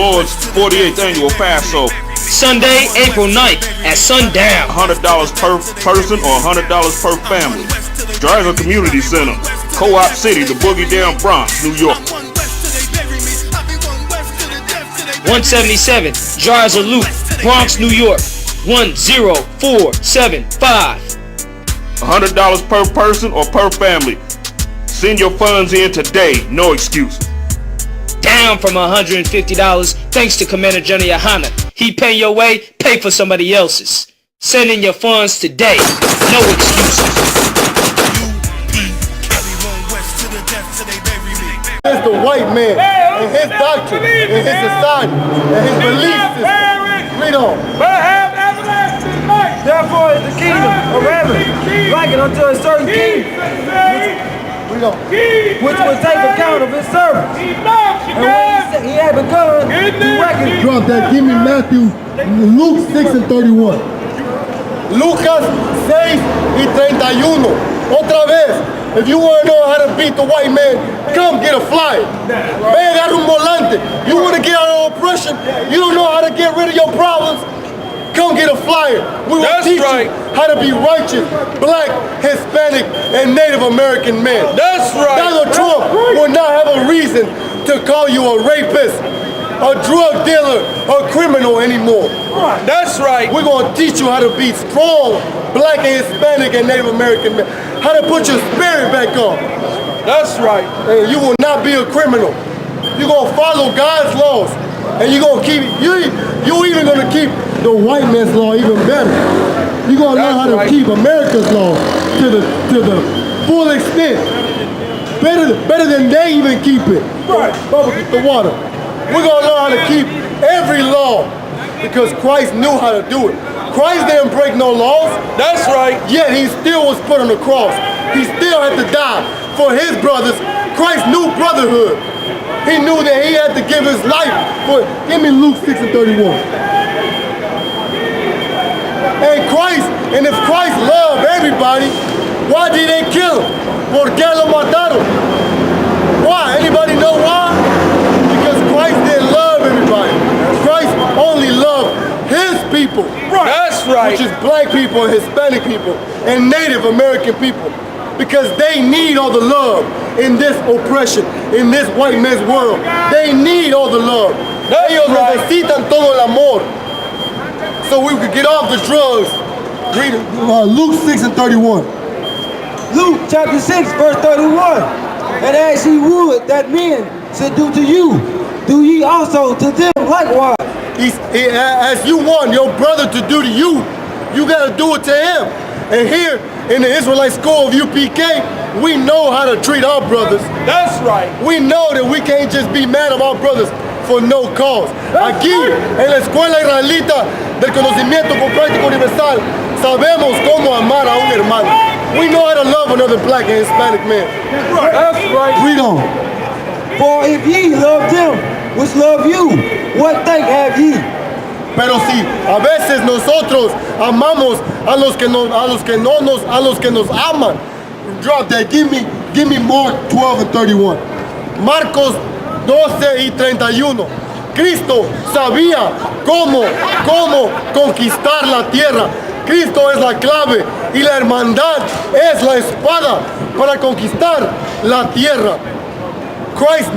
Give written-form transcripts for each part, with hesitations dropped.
Lord's 48th annual Passover. Sunday, April 9th at sundown. $100 per person or $100 per family. Dragon Community Center, Co-op City, the Boogie Down Bronx, New York. 177 Jars of Loot, Bronx, New York. 10475. $100 per person or per family. Send your funds in today, no excuses. Down from $150 thanks to Commander General YAHANNA. He pay your way, pay for somebody else's. Send in your funds today, no excuses. It's the white man and his doctrine and his society and his belief system. Read on. Therefore is the kingdom of heaven likened unto a certain king, which will take account of his servants. And when he had begun to reckon. Drop that. Give me Matthew, Luke 6 and 31. Lucas 6 y 31. Otra vez. If you want to know how to beat the white man, come get a flyer. Man, agarra un volante. You want to get out of oppression? You don't know how to get rid of your problems? Come get a flyer. We will teach you how to be righteous, black, Hispanic, and Native American men. That's right. Donald Trump will not have a reason to call you a rapist, a drug dealer, a criminal anymore. That's right. We're going to teach you how to be strong, black and Hispanic and Native American men. How to put your spirit back on. That's right. And you will not be a criminal. You're going to follow God's laws. And you're going to keep, you even going to keep the white man's law even better. You're going to learn how to keep America's law to the full extent. Better than they even keep it. Right. Bubba, get the water. We're going to learn how to keep every law because Christ knew how to do it. Christ didn't break no laws. That's right. Yet he still was put on the cross. He still had to die for his brothers. Christ knew brotherhood. He knew that he had to give his life for it. Give me Luke 6 and 31. And if Christ loved everybody, why did they kill him? ¿Por qué lo mataron? Why? Anybody know why? Because Christ didn't love everybody. Christ only loved his people. Right. That's right. Which is black people and Hispanic people and Native American people. Because they need all the love in this oppression, in this white man's world. They need all the love. Ellos necesitan todo el amor. So we could get off the drugs. Read Luke 6 and 31. Luke chapter 6 verse 31. And as ye would that men should do to you, do ye also to them likewise. As you want your brother to do to you, you got to do it to him. And here in the Israelite school of UPK, we know how to treat our brothers. That's right. We know that we can't just be mad at our brothers for no cause. Aquí, en la escuela israelita del conocimiento con práctica universal, sabemos cómo amar a un hermano. We know how to love another black and Hispanic man. That's right. Read on. For if ye love them which love you, what thank have ye? Pero si a veces nosotros amamos a los que nos aman, drop that. Give me Mark 12 and 31. Marcos 12 y 31. Cristo sabía cómo conquistar la tierra. Cristo es la clave y la hermandad es la espada para conquistar la tierra. Christ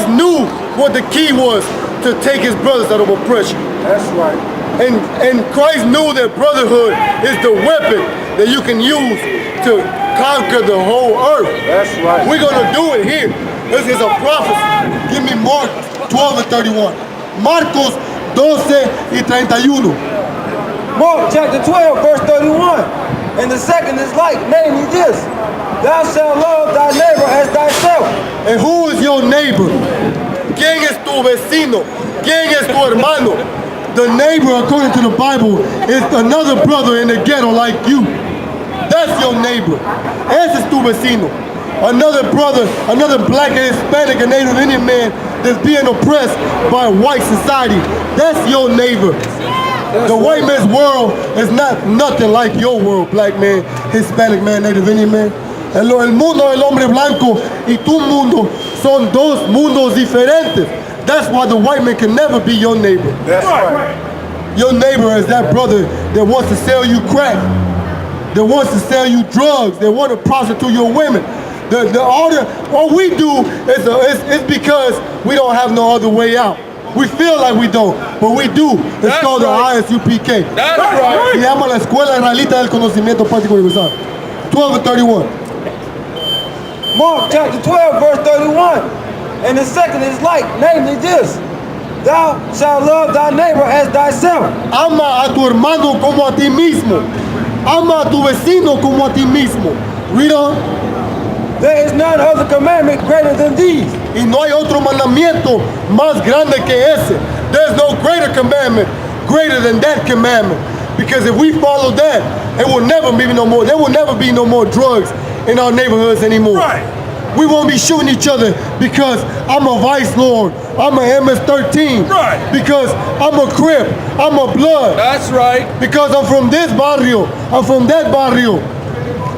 knew what the key was to take his brothers out of oppression. That's right. And Christ knew that brotherhood is the weapon that you can use to conquer the whole earth. That's right. We're going to do it here. This is a prophecy. Give me Mark 12 and 31. Marcos 12 y 31. Mark chapter 12 verse 31. And the second is like, namely this: thou shalt love thy neighbor as thyself. And who is your neighbor? ¿Quién es tu vecino? ¿Quién es tu hermano? The neighbor, according to the Bible, is another brother in the ghetto like you. That's your neighbor. Ese es tu vecino. Another brother, another black and Hispanic and Native Indian man that's being oppressed by white society. That's your neighbor. The white man's world is not nothing like your world, black man, Hispanic man, Native Indian man. El mundo del hombre blanco y tu mundo son dos mundos diferentes. That's why the white man can never be your neighbor. That's right. Your neighbor is that brother that wants to sell you crack, that wants to sell you drugs, that want to prostitute your women. All we do is because we don't have no other way out. We feel like we don't, but we do. It's That's called right. the I.S.U.P.K. That's right. Se llama la Escuela Israelita del Conocimiento Práctico Universal. 12 and 31. Mark chapter 12, verse 31. And the second is like, namely this: Thou shalt love thy neighbor as thyself. Ama a tu hermano como a ti mismo. Ama a tu vecino como a ti mismo. Read on. There is none other commandment greater than these. Y no hay otro mandamiento más grande que ese. There's no greater commandment greater than that commandment. Because if we follow that, it will never be no more. There will never be no more drugs in our neighborhoods anymore. Right. We won't be shooting each other because I'm a vice lord, I'm a MS-13, Right. because I'm a Crip, I'm a Blood, That's right. because I'm from this barrio, I'm from that barrio.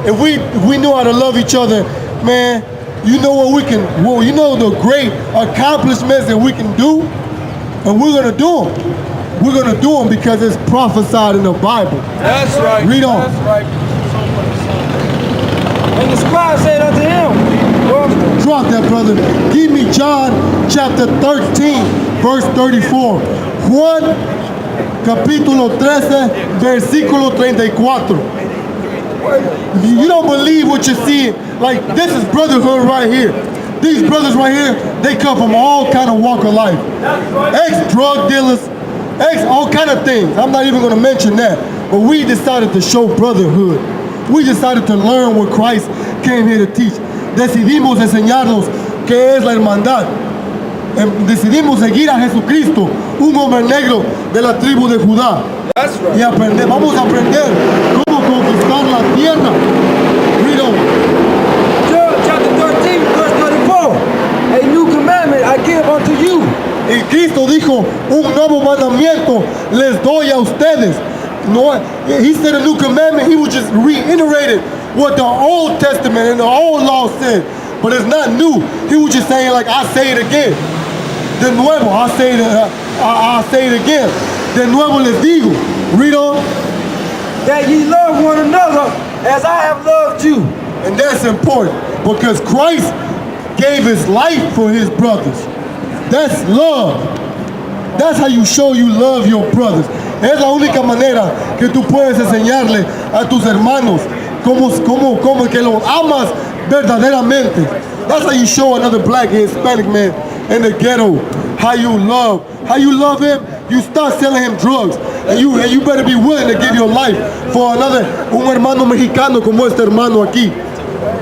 If we knew how to love each other, man, you know what we can, well, you know the great accomplishments that we can do, and we're gonna do them. We're gonna do them because it's prophesied in the Bible. That's right. Read on. That's right. And the scribe said unto him, Drop that, brother. Give me John chapter 13, verse 34. Juan capítulo 13, versículo 34. You don't believe what you see. Like, this is brotherhood right here. These brothers right here, they come from all kind of walk of life. Ex-drug dealers, all kind of things. I'm not even going to mention that. But we decided to show brotherhood. We decided to learn what Christ came here to teach. Decidimos enseñarnos qué es la hermandad. Decidimos seguir a Jesucristo, un hombre negro de la tribu de Judá. That's right. Y vamos a aprender cómo conquistar la tierra. Read on. John chapter 13, verse 34. A new commandment I give unto you. Y Cristo dijo, un nuevo mandamiento les doy a ustedes. No, he said a new commandment, he was just reiterated what the Old Testament and the Old Law said. But it's not new. He was just saying, like, I say it again. De nuevo, I say it again. De nuevo les digo. Read on. That ye love one another as I have loved you. And that's important because Christ gave his life for his brothers. That's love. That's how you show you love your brothers. Es la única manera que tú puedes enseñarle a tus hermanos como que los amas verdaderamente. That's how you show another black and Hispanic man in the ghetto how you love him. You start selling him drugs, and you better be willing to give your life for un hermano mexicano como este hermano aquí.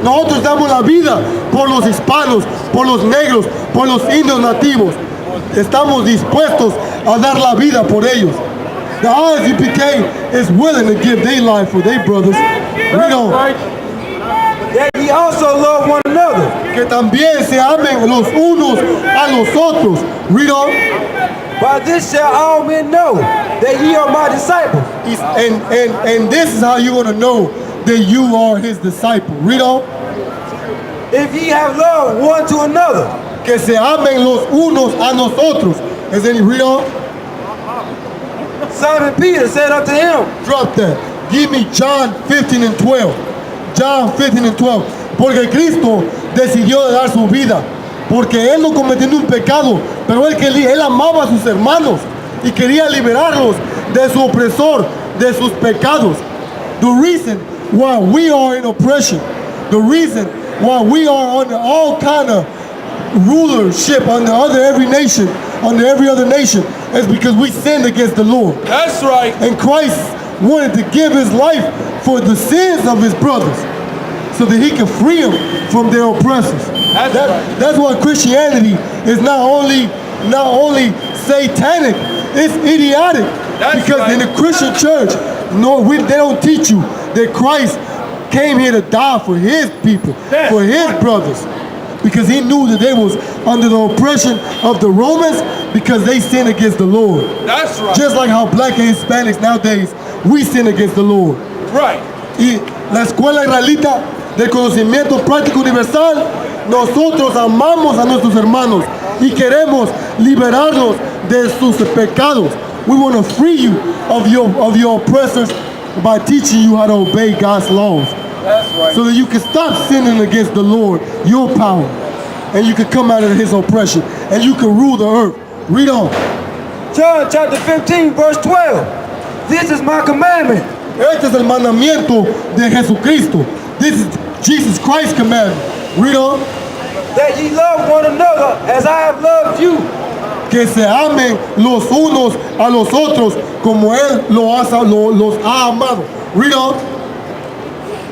Nosotros damos la vida por los hispanos, por los negros, por los indios nativos. Estamos dispuestos a dar la vida por ellos. The I.S.U.P.K is willing to give their life for their brothers. Read on. That ye also love one another. Que también se amen los unos a los otros. Read on. By this shall all men know that ye are my disciples. And this is how you're going to know that you are his disciple. Read on. If ye have love one to another. Que se amen los unos a nosotros. And then you read on. Simon Peter said unto him, Drop that. Give me John 15 and 12. John 15 and 12. Porque Cristo decidió de dar su vida. Porque él no cometiendo un pecado, pero él amaba a sus hermanos y quería liberarlos de su opresor, de sus pecados. The reason why we are in oppression, the reason why we are under all kind of rulership under every nation, under every other nation, is because we sinned against the Lord. That's right. And Christ wanted to give his life for the sins of his brothers so that he could free them from their oppressors. That's why Christianity is not only satanic, it's idiotic. Because in the Christian church, they don't teach you that Christ came here to die for his people, for his brothers. Because he knew that they was under the oppression of the Romans because they sinned against the Lord. That's right. Just like how black and Hispanics nowadays, we sin against the Lord. Right. Y la Escuela Israelita del Conocimiento Práctico Universal, nosotros amamos a nuestros hermanos y queremos liberarlos de sus pecados. We want to free you of your oppressors by teaching you how to obey God's laws. That's right. So that you can stop sinning against the Lord, your power, and you can come out of his oppression, and you can rule the earth. Read on. John chapter 15, verse 12. This is my commandment. Este es el mandamiento de Jesucristo. This is Jesus Christ's commandment. Read on. That ye love one another as I have loved you. Que se amen los unos a los otros como Él los ha amado. Read on.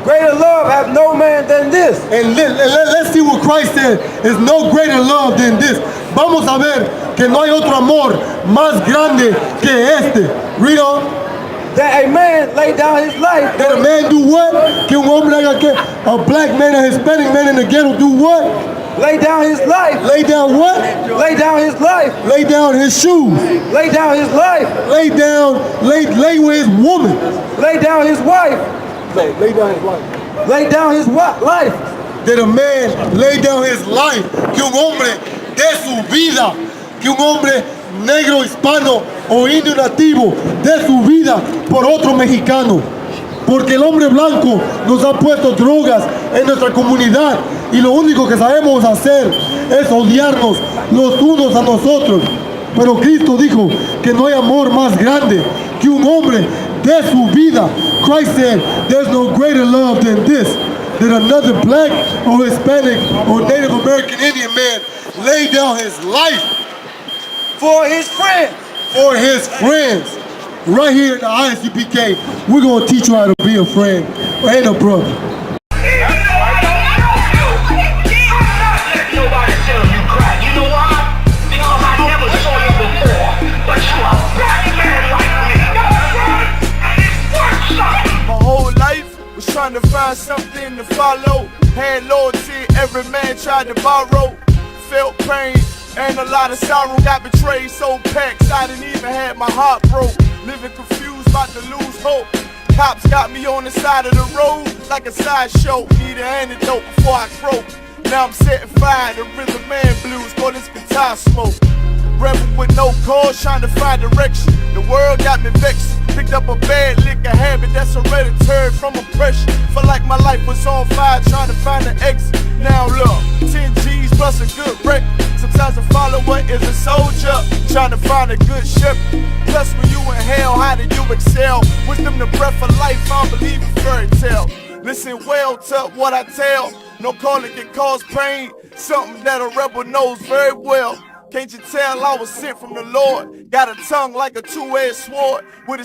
Greater love hath no man than this. And let's see what Christ said. There's no greater love than this. Vamos a ver que no hay otro amor más grande que este. Read on. That a man lay down his life. That a man do what? Que un hombre haga que a black man, a Hispanic man in the ghetto do what? Lay down his life. Lay down what? Lay down his life. Lay down his shoes. Lay down his life. Lay with his woman. Lay down his wife. Lay down his life. Lay down his life. That a man lay down his life. Que un hombre dé su vida. Que un hombre negro, hispano o indio nativo dé su vida por otro mexicano. Porque el hombre blanco nos ha puesto drogas en nuestra comunidad y lo único que sabemos hacer es odiarnos los unos a nosotros. Pero Cristo dijo que no hay amor más grande que un hombre dé su vida. Christ said there's no greater love than this, that another black or Hispanic or Native American Indian man lay down his life for his friends. For his friends. Right here at the I.S.U.P.K, we're going to teach you how to be a friend and a brother. My whole life was trying to find something to follow. Had loyalty, every man tried to borrow. Felt pain and a lot of sorrow. Got betrayed, sold packs, I didn't even have my heart broke. Living confused, about to lose hope. Cops got me on the side of the road like a sideshow. Need an antidote before I croak. Now I'm setting fire to rhythm man blues, call this guitar smoke. Rebel with no cause, trying to find direction. The world got me vexed. Picked up a bad liquor habit that's hereditary from oppression. Felt like my life was on fire, trying to find an exit. Now look, 10 G's plus a good wreck. Sometimes a follower is a soldier, trying to find a good ship. Plus when you in hell, how do you excel? Wisdom the breath of life, I don't believe in fairy tale. Listen well to what I tell. No calling can cause pain, something that a rebel knows very well. Can't you tell I was sent from the Lord? Got a tongue like a two-edged sword with a